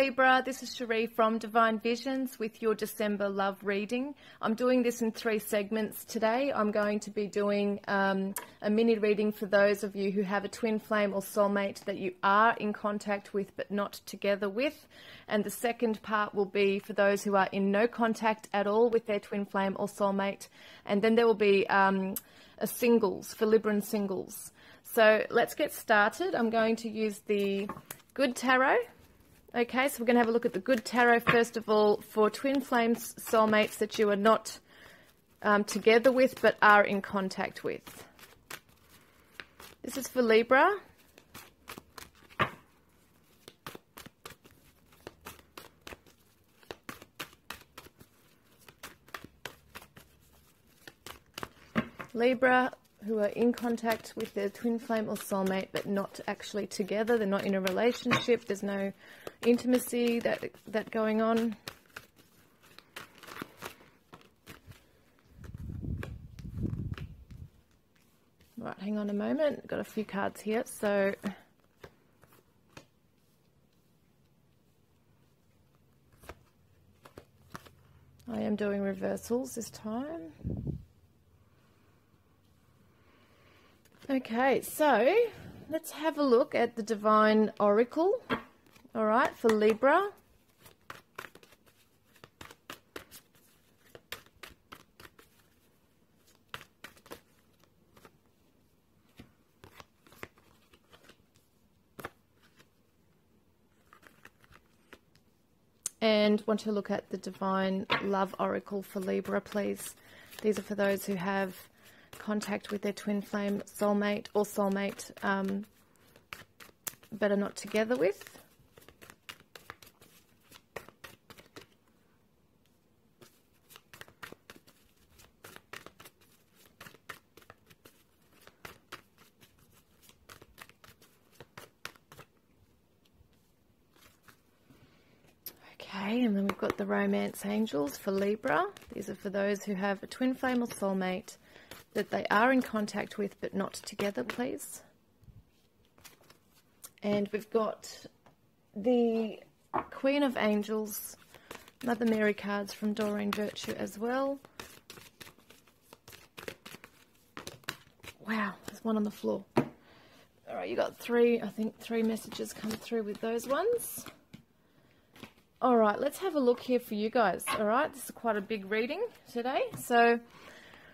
Libra, this is Sheree from Divine Visions with your December love reading. I'm doing this in 3 segments today. I'm going to be doing a mini reading for those of you who have a twin flame or soulmate that you are in contact with but not together with. And the second part will be for those who are in no contact at all with their twin flame or soulmate. And then there will be a singles, for Libran singles. So let's get started. I'm going to use the Good Tarot. Okay, so we're going to have a look at the Good Tarot first of all for twin flames, soulmates that you are not together with but are in contact with. This is for Libra. Libra, who are in contact with their twin flame or soulmate but not actually together. They're not in a relationship. There's no intimacy that going on. Right, hang on a moment. Got a few cards here. So I am doing reversals this time. Okay, so let's have a look at the Divine Oracle, all right, for Libra. And want to look at the Divine Love Oracle for Libra, please. These are for those who have contact with their twin flame soulmate or soulmate but are not together with. Okay, and then we've got the Romance Angels for Libra. These are for those who have a twin flame or soulmate that they are in contact with but not together, please. And we've got the Queen of Angels, Mother Mary cards from Doreen Virtue as well. Wow, there's one on the floor. All right, you got 3, I think 3 messages come through with those ones. All right, let's have a look here for you guys. All right, this is quite a big reading today. So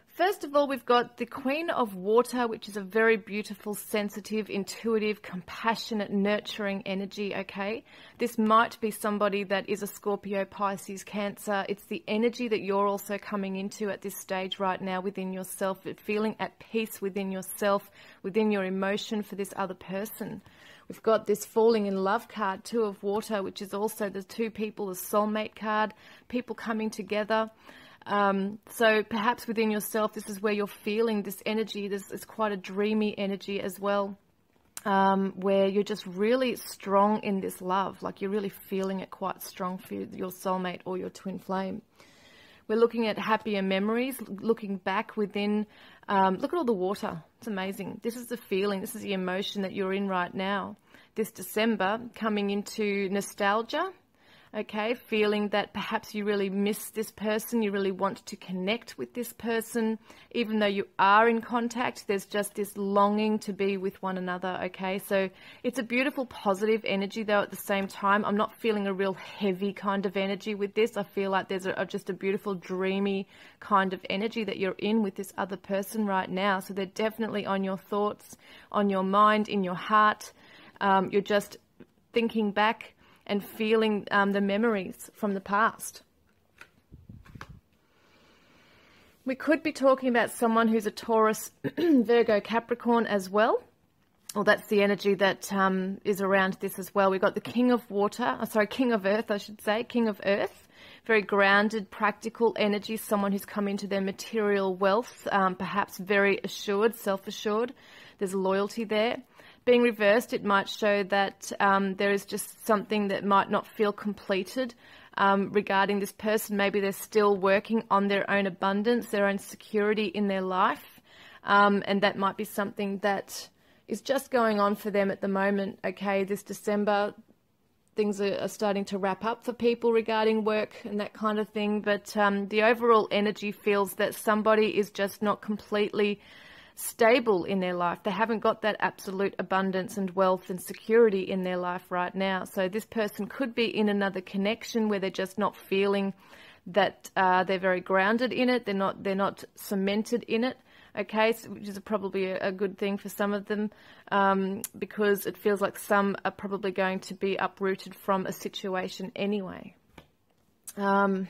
first of all, we've got the Queen of Water, which is a very beautiful, sensitive, intuitive, compassionate, nurturing energy, okay? This might be somebody that is a Scorpio, Pisces, Cancer. It's the energy that you're also coming into at this stage right now within yourself, feeling at peace within yourself, within your emotion for this other person. We've got this Falling in Love card, 2 of Water, which is also the 2 people, the soulmate card, people coming together. So perhaps within yourself, this is where you're feeling this energy. This is quite a dreamy energy as well, where you're just really strong in this love, like you're really feeling it quite strong for your soulmate or your twin flame. We're looking at happier memories, looking back within, look at all the water. It's amazing. This is the feeling, this is the emotion that you're in right now. This December, coming into nostalgia. Okay, feeling that perhaps you really miss this person, you really want to connect with this person, even though you are in contact, there's just this longing to be with one another, okay? So it's a beautiful, positive energy, though, at the same time. I'm not feeling a real heavy kind of energy with this. I feel like there's just a beautiful, dreamy kind of energy that you're in with this other person right now. So they're definitely on your thoughts, on your mind, in your heart. You're just thinking back and feeling the memories from the past. We could be talking about someone who's a Taurus, Virgo, Capricorn as well. Well, that's the energy that is around this as well. We've got the King of Water, King of Earth, I should say, King of Earth. Very grounded, practical energy, someone who's come into their material wealth, perhaps very assured, self-assured. There's loyalty there. Being reversed, it might show that there is just something that might not feel completed regarding this person. Maybe they're still working on their own abundance, their own security in their life, and that might be something that is just going on for them at the moment. Okay, this December, things are starting to wrap up for people regarding work and that kind of thing. But the overall energy feels that somebody is just not completely stable in their life. They haven't got that absolute abundance and wealth and security in their life right now. So this person could be in another connection where they're just not feeling that they're very grounded in it. They're not cemented in it. Okay, so, which is probably a good thing for some of them, because it feels like some are probably going to be uprooted from a situation anyway. You're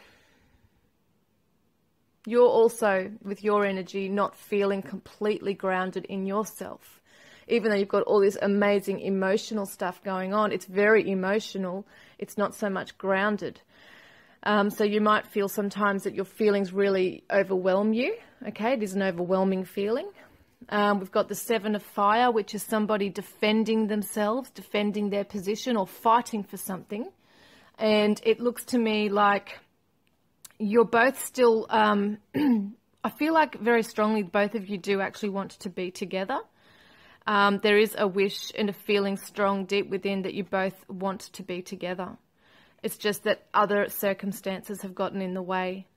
also, with your energy, not feeling completely grounded in yourself. Even though you've got all this amazing emotional stuff going on, it's very emotional. It's not so much grounded. So you might feel sometimes that your feelings really overwhelm you. Okay, it is an overwhelming feeling. We've got the Seven of Fire, which is somebody defending themselves, defending their position or fighting for something. And it looks to me like you're both still, I feel like very strongly both of you do actually want to be together. There is a wish and a feeling strong deep within that you both want to be together. It's just that other circumstances have gotten in the way.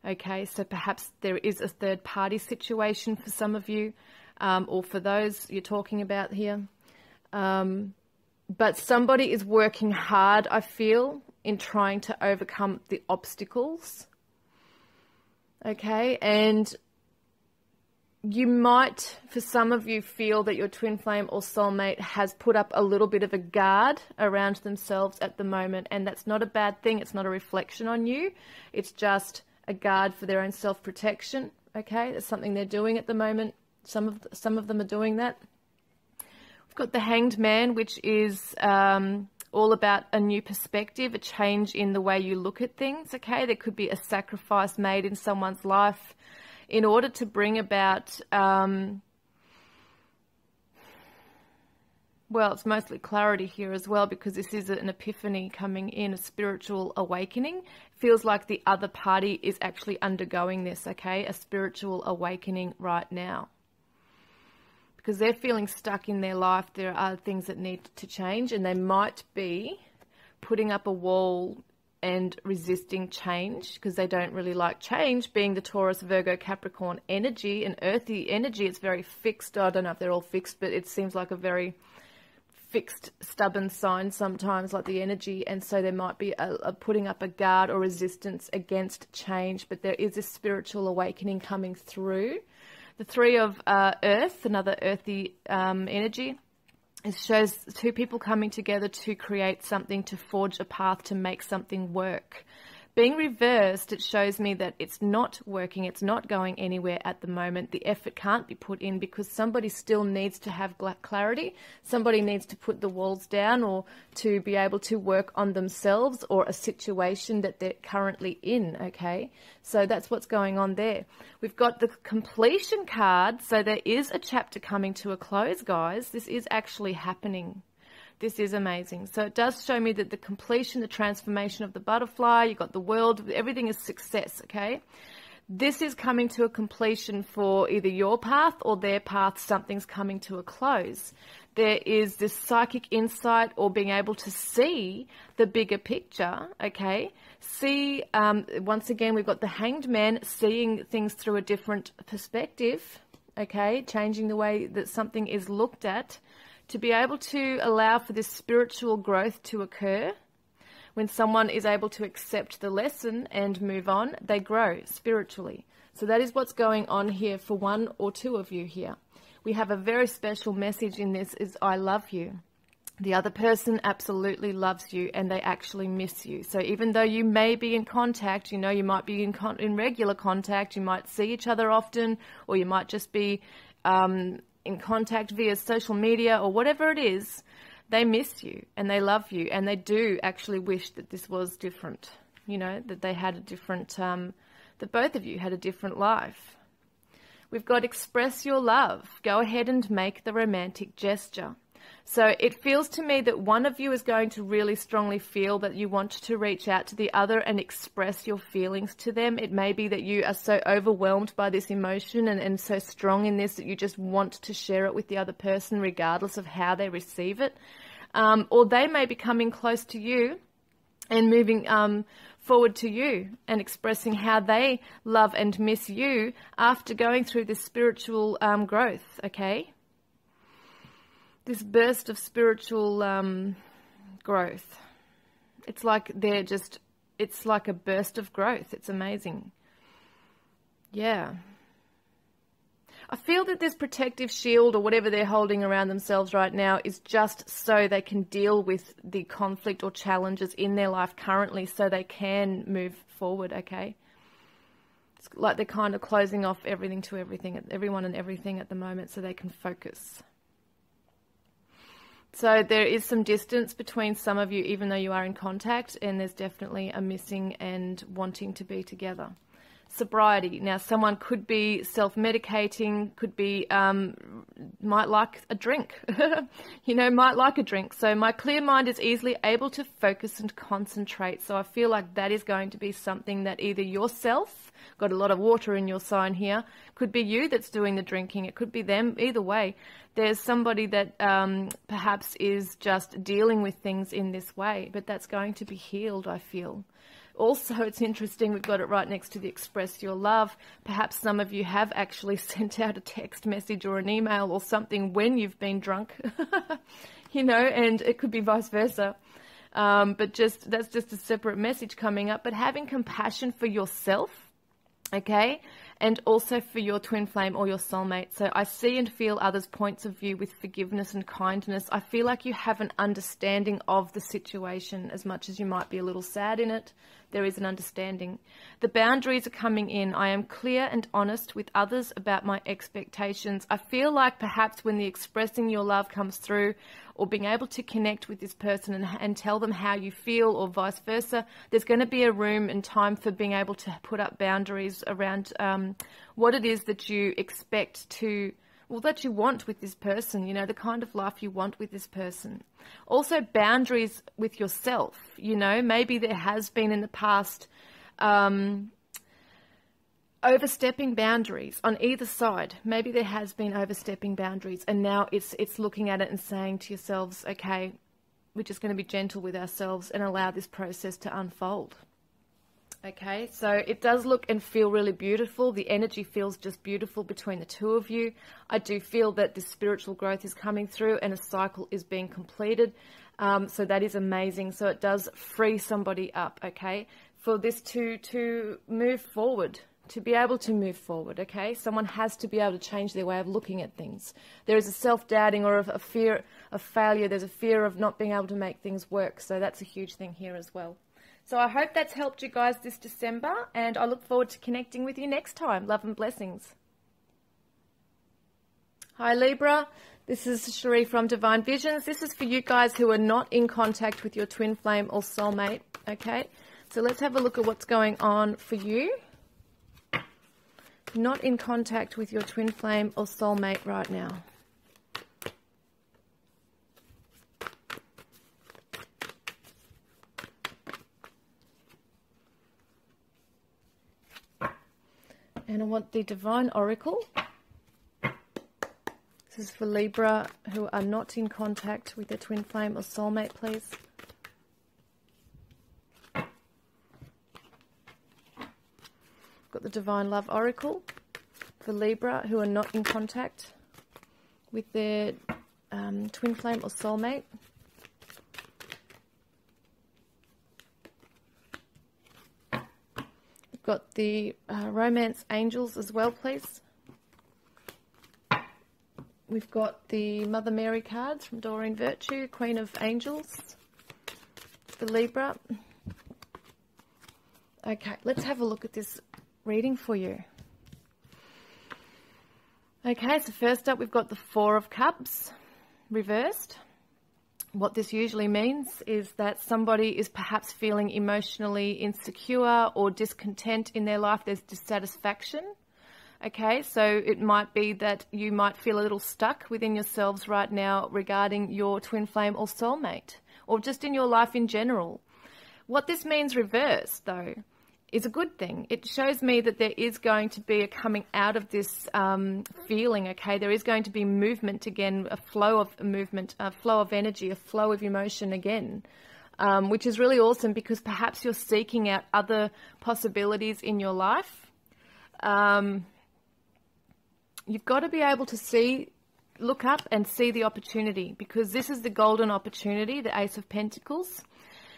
Okay, so perhaps there is a third party situation for some of you, or for those you're talking about here. But somebody is working hard, I feel, in trying to overcome the obstacles. Okay, and you might, for some of you, feel that your twin flame or soulmate has put up a little bit of a guard around themselves at the moment, and that's not a bad thing. It's not a reflection on you. It's just a guard for their own self-protection. Okay, that's something they're doing at the moment. Some of them are doing that. We've got the Hanged Man, which is all about a new perspective, a change in the way you look at things. Okay, there could be a sacrifice made in someone's life in order to bring about, well, it's mostly clarity here as well, because this is an epiphany coming in, a spiritual awakening. Feels like the other party is actually undergoing this, okay, a spiritual awakening right now. Because they're feeling stuck in their life. There are things that need to change, and they might be putting up a wall and resisting change because they don't really like change, being the Taurus, Virgo, Capricorn energy and earthy energy. It's very fixed. I don't know if they're all fixed, but it seems like a very fixed, stubborn sign sometimes, like the energy. And so there might be a putting up a guard or resistance against change, but there is a spiritual awakening coming through. The Three of Earth, another earthy energy. It shows two people coming together to create something, to forge a path, to make something work. Being reversed, it shows me that it's not working, it's not going anywhere at the moment. The effort can't be put in because somebody still needs to have clarity. Somebody needs to put the walls down or to be able to work on themselves or a situation that they're currently in, okay? So that's what's going on there. We've got the completion card, so there is a chapter coming to a close, guys. This is actually happening. This is amazing. So it does show me that the completion, the transformation of the butterfly, you've got the world, everything is success, okay? This is coming to a completion for either your path or their path. Something's coming to a close. There is this psychic insight or being able to see the bigger picture, okay? See, once again, we've got the Hanged Man, seeing things through a different perspective, okay? Changing the way that something is looked at, to be able to allow for this spiritual growth to occur. When someone is able to accept the lesson and move on, they grow spiritually. So that is what's going on here for one or two of you here. We have a very special message in this, is I love you. The other person absolutely loves you and they actually miss you. So even though you may be in contact, you know, you might be in regular contact, you might see each other often, or you might just be in contact via social media or whatever it is, they miss you and they love you and they do actually wish that this was different, you know, that they had a different, that both of you had a different life. We've got express your love. Go ahead and make the romantic gesture. So it feels to me that one of you is going to really strongly feel that you want to reach out to the other and express your feelings to them. It may be that you are so overwhelmed by this emotion and so strong in this that you just want to share it with the other person regardless of how they receive it. or they may be coming close to you and moving forward to you and expressing how they love and miss you after going through this spiritual growth, okay? This burst of spiritual growth. It's like it's like a burst of growth. It's amazing. Yeah. I feel that this protective shield or whatever they're holding around themselves right now is just so they can deal with the conflict or challenges in their life currently so they can move forward, okay? It's like they're kind of closing off everything to everything, everyone and everything at the moment so they can focus. So there is some distance between some of you, even though you are in contact, and there's definitely a missing and wanting to be together. Sobriety. Now, someone could be self-medicating, could be, might like a drink, might like a drink. So my clear mind is easily able to focus and concentrate. So I feel like that is going to be something that either yourself, got a lot of water in your sign here, could be you that's doing the drinking. It could be them. Either way, there's somebody that perhaps is just dealing with things in this way, but that's going to be healed, I feel. Also, it's interesting, we've got it right next to the express your love. Perhaps some of you have actually sent out a text message or an email or something when you've been drunk, and it could be vice versa. But that's just a separate message coming up. But having compassion for yourself, okay, and also for your twin flame or your soulmate. So I see and feel others' points of view with forgiveness and kindness. I feel like you have an understanding of the situation. As much as you might be a little sad in it, there is an understanding. The boundaries are coming in. I am clear and honest with others about my expectations. I feel like perhaps when the expressing your love comes through, or being able to connect with this person and tell them how you feel, or vice versa, there's going to be a room and time for being able to put up boundaries around what it is that you expect to, that you want with this person, the kind of life you want with this person. Also boundaries with yourself, maybe there has been in the past overstepping boundaries on either side. Maybe there has been overstepping boundaries, and now it's looking at it and saying to yourselves, okay, we're just going to be gentle with ourselves and allow this process to unfold. Okay, so it does look and feel really beautiful. The energy feels just beautiful between the two of you. I do feel that this spiritual growth is coming through and a cycle is being completed. So that is amazing. So it does free somebody up, okay, for this to move forward, to be able to move forward, okay? Someone has to be able to change their way of looking at things. There is a self-doubting or a fear of failure. There's a fear of not being able to make things work. So that's a huge thing here as well. So I hope that's helped you guys this December, and I look forward to connecting with you next time. Love and blessings. Hi Libra, this is Sheree from Divine Visions. This is for you guys who are not in contact with your twin flame or soulmate, okay? So let's have a look at what's going on for you. Not in contact with your twin flame or soulmate right now. And I want the Divine Oracle. This is for Libra who are not in contact with their twin flame or soulmate, please. Got the Divine Love Oracle for Libra who are not in contact with their twin flame or soulmate. Got the Romance Angels as well, please. We've got the Mother Mary cards from Doreen Virtue, Queen of Angels for Libra. Okay, let's have a look at this reading for you. Okay, so first up we've got the Four of Cups reversed. What this usually means is that somebody is perhaps feeling emotionally insecure or discontent in their life. There's dissatisfaction. Okay, so it might be that you might feel a little stuck within yourselves right now regarding your twin flame or soulmate, or just in your life in general. What this means reversed, though, is a good thing. It shows me that there is going to be a coming out of this feeling, okay? There is going to be movement again, a flow of movement, a flow of energy, a flow of emotion again, which is really awesome because perhaps you're seeking out other possibilities in your life. You've got to be able to look up and see the opportunity, because this is the golden opportunity, the Ace of Pentacles.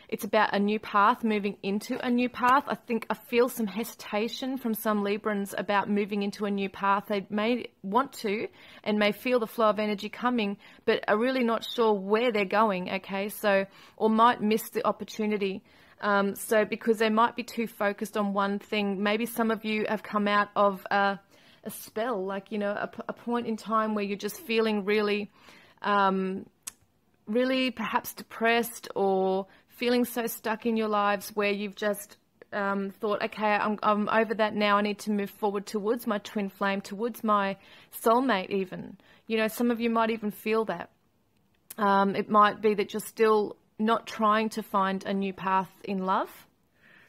It's about a new path, moving into a new path. I feel some hesitation from some Librans about moving into a new path. They may want to and may feel the flow of energy coming, but are really not sure where they're going, okay? So, or might miss the opportunity. So because they might be too focused on one thing. Maybe some of you have come out of a spell, like, you know, a point in time where you're just feeling really, really perhaps depressed, or feeling so stuck in your lives where you've just thought, okay, I'm over that now. I need to move forward towards my twin flame, towards my soulmate even. You know, some of you might even feel that. It might be that you're still not trying to find a new path in love.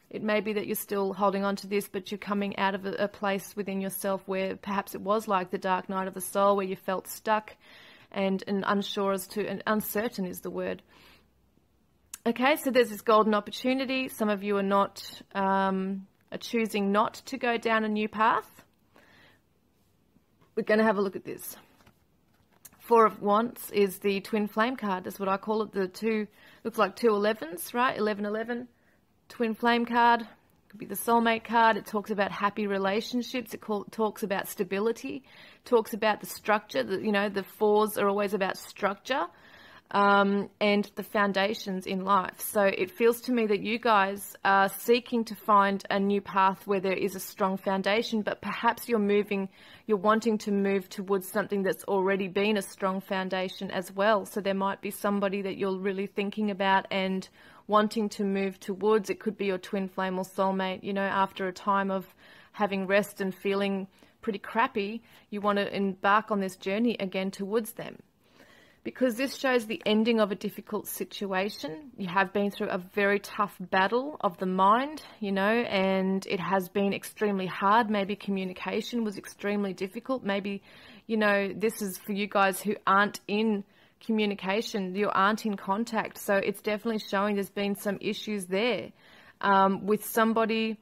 It may be that you're still holding on to this, but you're coming out of a place within yourself where perhaps it was like the dark night of the soul, where you felt stuck and unsure as to, and uncertain is the word. Okay, so there's this golden opportunity. Some of you are choosing not to go down a new path. We're going to have a look at this. Four of Wands is the twin flame card. That's what I call it. The two, looks like two 11s, right? 1111. Twin flame card. Could be the soulmate card. It talks about happy relationships. It talks about stability. Talks about the structure. You know, the fours are always about structure. And the foundations in life. So it feels to me that you guys are seeking to find a new path where there is a strong foundation, but perhaps you're wanting to move towards something that's already been a strong foundation as well. So there might be somebody that you're really thinking about and wanting to move towards. It could be your twin flame or soulmate. You know, after a time of having rest and feeling pretty crappy, you want to embark on this journey again towards them. Because this shows the ending of a difficult situation. You have been through a very tough battle of the mind, you know, and it has been extremely hard. Maybe communication was extremely difficult. Maybe, you know, this is for you guys who aren't in communication, you aren't in contact. So it's definitely showing there's been some issues there with somebody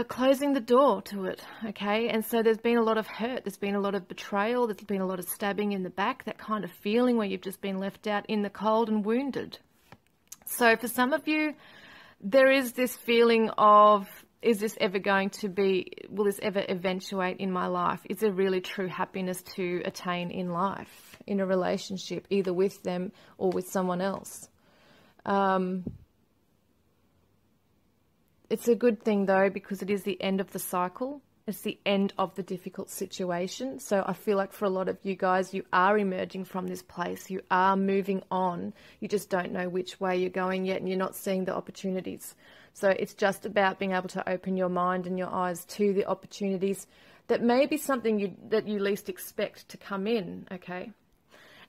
closing the door to it, okay? And so there's been a lot of hurt, there's been a lot of betrayal, there's been a lot of stabbing in the back, that kind of feeling where you've just been left out in the cold and wounded. So for some of you, there is this feeling of, is this ever going to be, will this ever eventuate in my life? Is there really true happiness to attain in life, in a relationship, either with them or with someone else? It's a good thing, though, because it is the end of the cycle. It's the end of the difficult situation. So I feel like for a lot of you guys, you are emerging from this place. You are moving on. You just don't know which way you're going yet, and you're not seeing the opportunities. So it's just about being able to open your mind and your eyes to the opportunities that may be something that you least expect to come in, okay?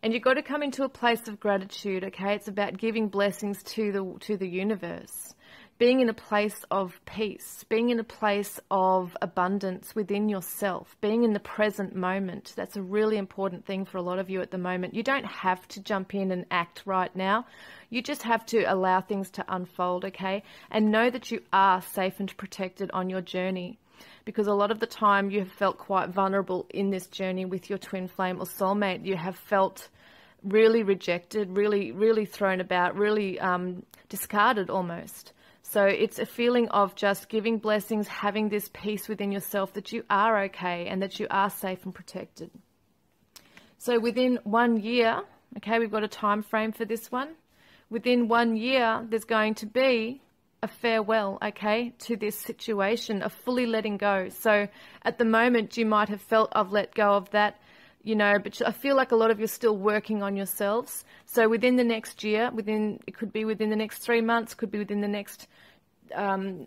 And you've got to come into a place of gratitude, okay? It's about giving blessings to the universe. Being in a place of peace, being in a place of abundance within yourself, being in the present moment. That's a really important thing for a lot of you at the moment. You don't have to jump in and act right now. You just have to allow things to unfold, okay? And know that you are safe and protected on your journey. Because a lot of the time you have felt quite vulnerable in this journey with your twin flame or soulmate. You have felt really rejected, really thrown about, really discarded almost. So it's a feeling of just giving blessings, having this peace within yourself that you are okay and that you are safe and protected. So within 1 year, okay, we've got a time frame for this one. Within 1 year, there's going to be a farewell, okay, to this situation, a fully letting go. So at the moment, you might have felt, I've let go of that, you know, but I feel like a lot of you are still working on yourselves. So within the next year, it could be within the next 3 months, could be within the next, 4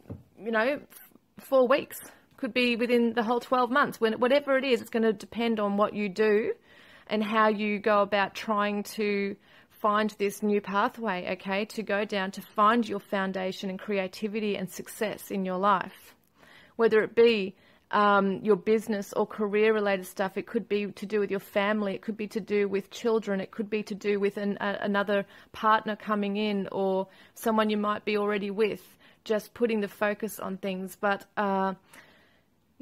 weeks, could be within the whole 12 months. Whatever it is, it's going to depend on what you do and how you go about trying to find this new pathway, okay, to go down, to find your foundation and creativity and success in your life. Whether it be your business or career related stuff, it could be to do with your family, it could be to do with children, it could be to do with another partner coming in or someone you might be already with, just putting the focus on things. But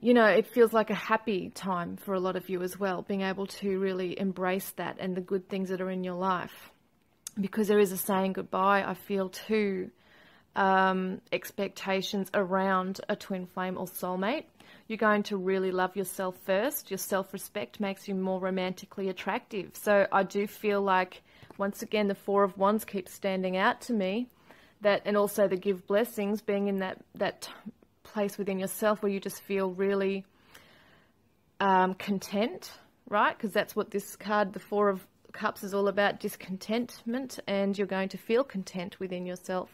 you know, it feels like a happy time for a lot of you as well, being able to really embrace that and the good things that are in your life. Because there is a saying goodbye, I feel, to expectations around a twin flame or soulmate. You're going to really love yourself first. Your self-respect makes you more romantically attractive. So I do feel like, once again, the Four of Wands keeps standing out to me. That, and also the give blessings, being in that place within yourself where you just feel really content, right? Because that's what this card, the Four of Cups, is all about, discontentment, and you're going to feel content within yourself.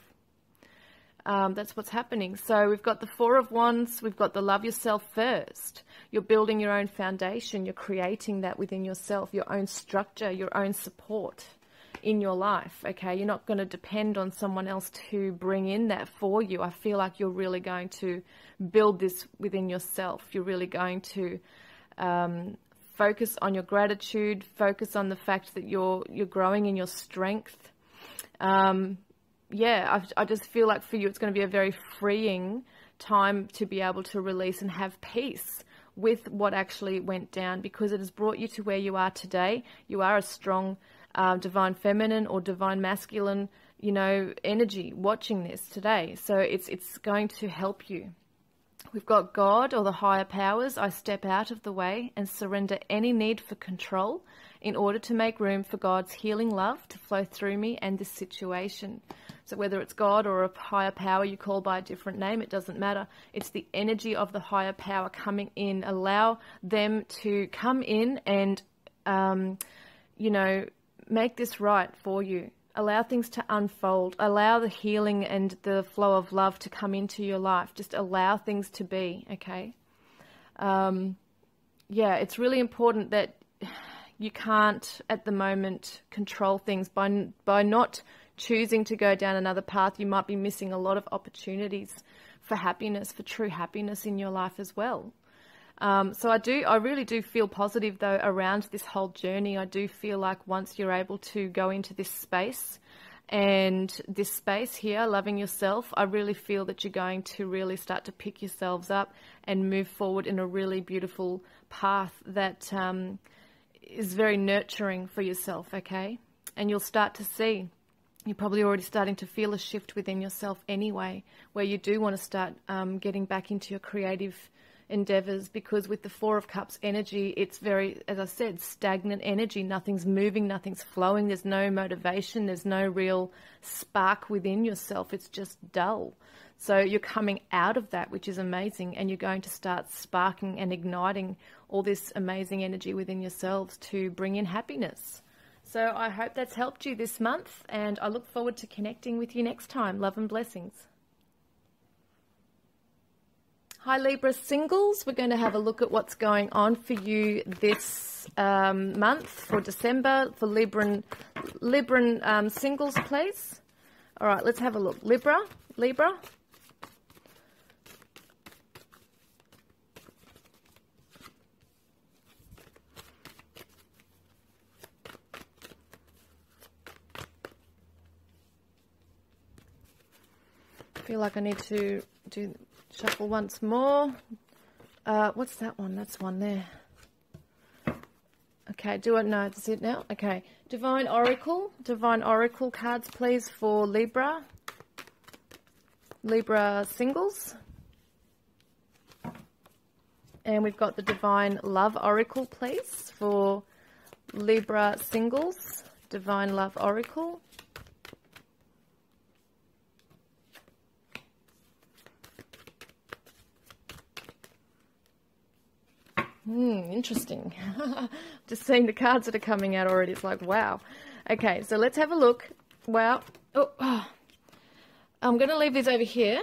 That's what's happening. So we've got the Four of Wands, we've got the love yourself first. You're building your own foundation, you're creating that within yourself, your own structure, your own support in your life, okay? You're not going to depend on someone else to bring in that for you. I feel like you're really going to build this within yourself. You're really going to focus on your gratitude, focus on the fact that you're growing in your strength. Yeah, I just feel like for you it's going to be a very freeing time to be able to release and have peace with what actually went down, because it has brought you to where you are today. You are a strong divine feminine or divine masculine, you know, energy watching this today. So it's going to help you. We've got God, or the higher powers. I step out of the way and surrender any need for control in order to make room for God's healing love to flow through me and this situation. So whether it's God or a higher power you call by a different name, it doesn't matter. It's the energy of the higher power coming in. Allow them to come in and, you know, make this right for you. Allow things to unfold. Allow the healing and the flow of love to come into your life. Just allow things to be, okay? Yeah, it's really important that you can't, at the moment, control things. By not choosing to go down another path, you might be missing a lot of opportunities for happiness, for true happiness in your life as well. So I really do feel positive though around this whole journey. I do feel like once you're able to go into this space and this space here, loving yourself, I really feel that you're going to really start to pick yourselves up and move forward in a really beautiful path that is very nurturing for yourself, okay? And you'll start to see, you're probably already starting to feel a shift within yourself anyway, where you do want to start getting back into your creative endeavors, because with the Four of Cups energy, it's very, as I said, stagnant energy. Nothing's moving, nothing's flowing. There's no motivation. There's no real spark within yourself. It's just dull. So you're coming out of that, which is amazing, and you're going to start sparking and igniting all this amazing energy within yourselves to bring in happiness. So I hope that's helped you this month, and I look forward to connecting with you next time. Love and blessings. Hi Libra singles, we're going to have a look at what's going on for you this month, for December, for Libran singles, please. All right, let's have a look. Libra. I feel like I need to shuffle once more. What's that one? That's one there. Okay, do it? No, that's it now. Okay, Divine Oracle cards, please, for Libra singles. And we've got the Divine Love Oracle, please, for Libra singles. Divine Love Oracle. Interesting. Just seeing the cards that are coming out already, it's like, wow. Okay, so let's have a look. Wow. Oh. I'm going to leave these over here.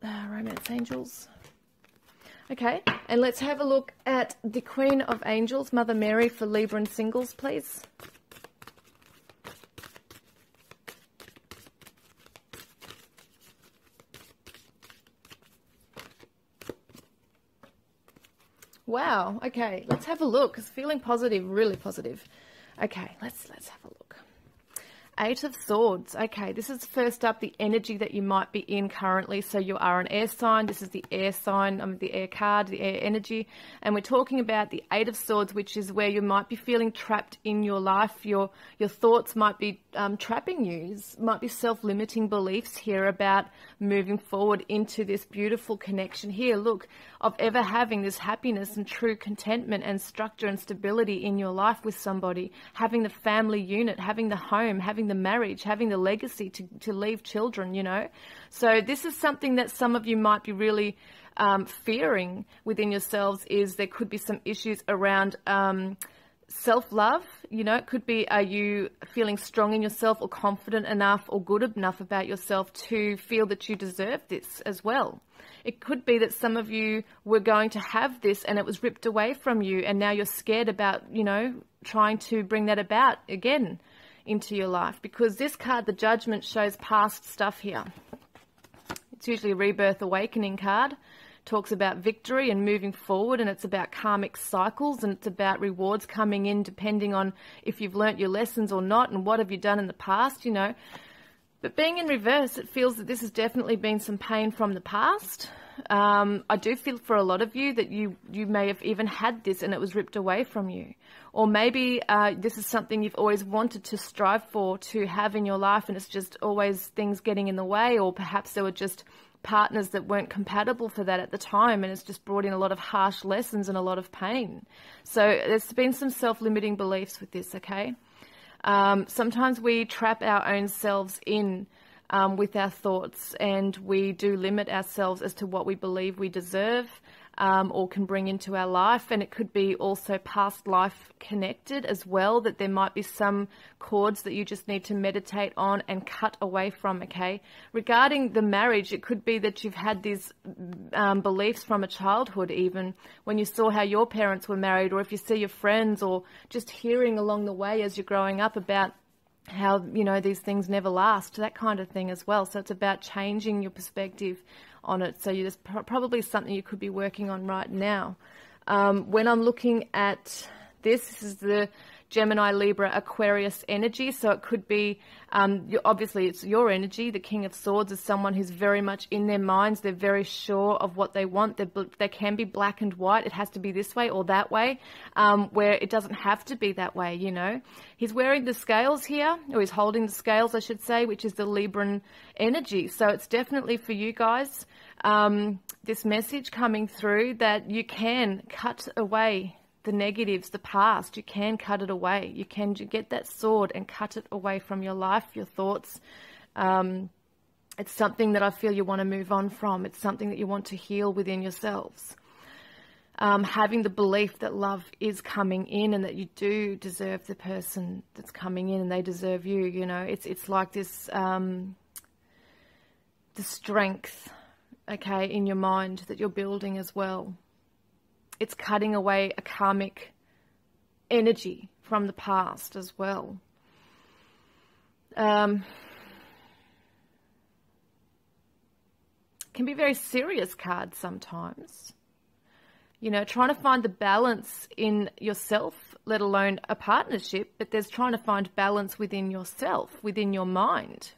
Romance Angels. Okay, and let's have a look at the Queen of Angels, Mother Mary, for Libra and singles, please. Wow, okay, let's have a look. It's feeling positive, really positive. Okay, let's have a look. Eight of Swords. Okay, this is first up the energy that you might be in currently. So you are an air sign. This is the air sign, the air card, the air energy. And we're talking about the Eight of Swords, which is where you might be feeling trapped in your life. Your thoughts might be trapping you. Might be self-limiting beliefs here about moving forward into this beautiful connection here. Look, of ever having this happiness and true contentment and structure and stability in your life with somebody, having the family unit, having the home, having the marriage, having the legacy to leave children, you know. So this is something that some of you might be really fearing within yourselves. Is there could be some issues around self-love, you know. It could be, are you feeling strong in yourself or confident enough or good enough about yourself to feel that you deserve this as well? It could be that some of you were going to have this and it was ripped away from you, and now you're scared about, you know, trying to bring that about again into your life, because this card, the Judgment, shows past stuff here. It's usually a rebirth awakening card. Talks about victory and moving forward, and it's about karmic cycles, and it's about rewards coming in depending on if you've learnt your lessons or not, and what have you done in the past, you know. But being in reverse, it feels that this has definitely been some pain from the past. I do feel for a lot of you that you may have even had this and it was ripped away from you. Or maybe this is something you've always wanted to strive for, to have in your life, and it's just always things getting in the way, or perhaps there were just partners that weren't compatible for that at the time, and it's just brought in a lot of harsh lessons and a lot of pain. So there's been some self-limiting beliefs with this, okay? Sometimes we trap our own selves in with our thoughts, and we do limit ourselves as to what we believe we deserve or can bring into our life. And it could be also past life connected as well, that there might be some cords that you just need to meditate on and cut away from, okay? Regarding the marriage, it could be that you've had these beliefs from a childhood, even when you saw how your parents were married, or if you see your friends, or just hearing along the way as you're growing up about how, you know, these things never last, that kind of thing as well. So it's about changing your perspective on it. So there's probably something you could be working on right now. When I'm looking at this is the Gemini, Libra, Aquarius energy. So it could be, obviously it's your energy. The King of Swords is someone who's very much in their minds. They're very sure of what they want. They can be black and white. It has to be this way or that way, where it doesn't have to be that way, you know. He's wearing the scales here, or he's holding the scales, I should say, which is the Libran energy. So it's definitely for you guys, this message coming through that you can cut away the negatives, the past. You can cut it away. You can get that sword and cut it away from your life, your thoughts. It's something that I feel you want to move on from. It's something that you want to heal within yourselves. Having the belief that love is coming in, and that you do deserve the person that's coming in, and they deserve you. You know, it's like this, the strength, okay, in your mind that you're building as well. It's cutting away a karmic energy from the past as well. Can be very serious cards sometimes. You know, trying to find the balance in yourself, let alone a partnership, but there's trying to find balance within yourself, within your mind.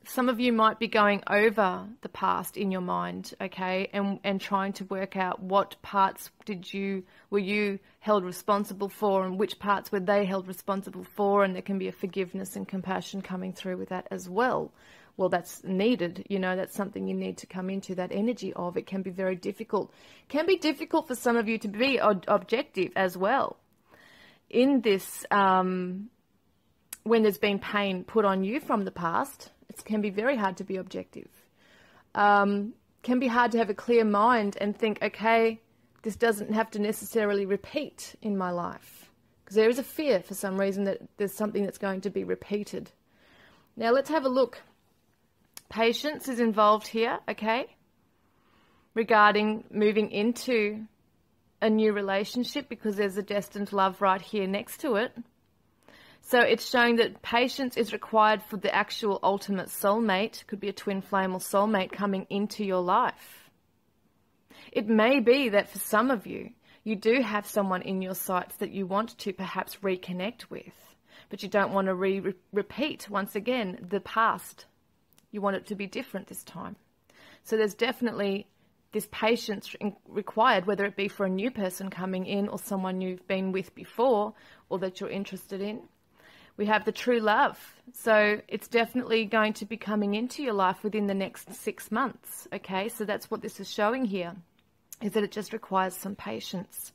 Some of you might be going over the past in your mind, okay, and trying to work out what parts were you held responsible for, and which parts were they held responsible for, and there can be a forgiveness and compassion coming through with that as well. Well, that's needed, you know, that's something you need to come into that energy of. It can be very difficult. It can be difficult for some of you to be objective as well in this, when there's been pain put on you from the past. It can be very hard to be objective. Can be hard to have a clear mind and think, okay, this doesn't have to necessarily repeat in my life. Because there is a fear for some reason that there's something that's going to be repeated. Now let's have a look. Patience is involved here, okay? Regarding moving into a new relationship, because there's a destined love right here next to it. So it's showing that patience is required for the actual ultimate soulmate. Could be a twin flame or soulmate coming into your life. It may be that for some of you, you do have someone in your sights that you want to perhaps reconnect with, but you don't want to repeat once again the past. You want it to be different this time. So there's definitely this patience required, whether it be for a new person coming in or someone you've been with before or that you're interested in. We have the true love. So it's definitely going to be coming into your life within the next 6 months. Okay, so that's what this is showing here, is that it just requires some patience.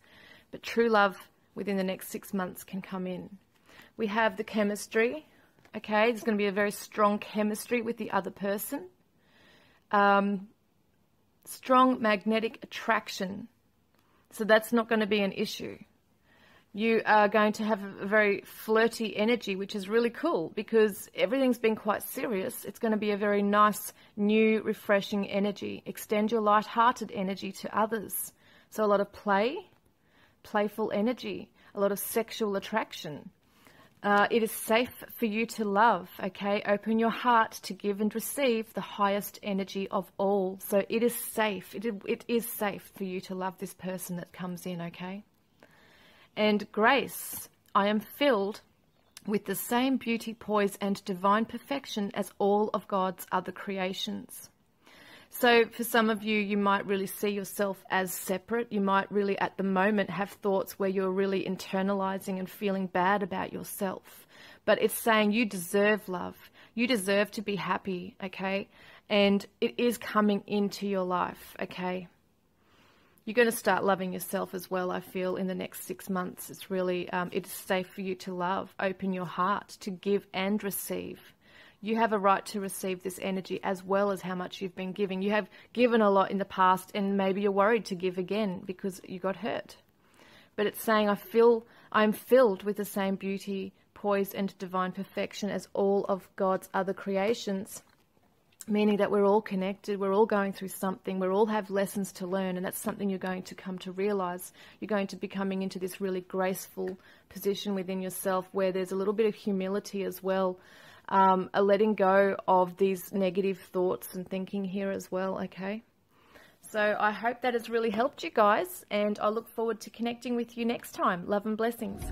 But true love within the next 6 months can come in. We have the chemistry. Okay, there's going to be a very strong chemistry with the other person. Strong magnetic attraction. So that's not going to be an issue. You are going to have a very flirty energy, which is really cool because everything's been quite serious. It's going to be a very nice, new, refreshing energy. Extend your light-hearted energy to others. So a lot of play, playful energy, a lot of sexual attraction. It is safe for you to love, okay? Open your heart to give and receive the highest energy of all. So it is safe. It is safe for you to love this person that comes in, okay? And grace, I am filled with the same beauty, poise, and divine perfection as all of God's other creations. So for some of you, you might really see yourself as separate. You might really at the moment have thoughts where you're really internalizing and feeling bad about yourself. But it's saying you deserve love. You deserve to be happy, okay? And it is coming into your life, okay? You're going to start loving yourself as well, I feel, in the next 6 months. It's really, it's safe for you to love. Open your heart to give and receive. You have a right to receive this energy as well as how much you've been giving. You have given a lot in the past and maybe you're worried to give again because you got hurt. But it's saying, I'm filled with the same beauty, poise, and divine perfection as all of God's other creations. Meaning that we're all connected, we're all going through something, we all have lessons to learn, and that's something you're going to come to realize. You're going to be coming into this really graceful position within yourself where there's a little bit of humility as well, a letting go of these negative thoughts and thinking here as well, okay? So I hope that has really helped you guys, and I look forward to connecting with you next time. Love and blessings.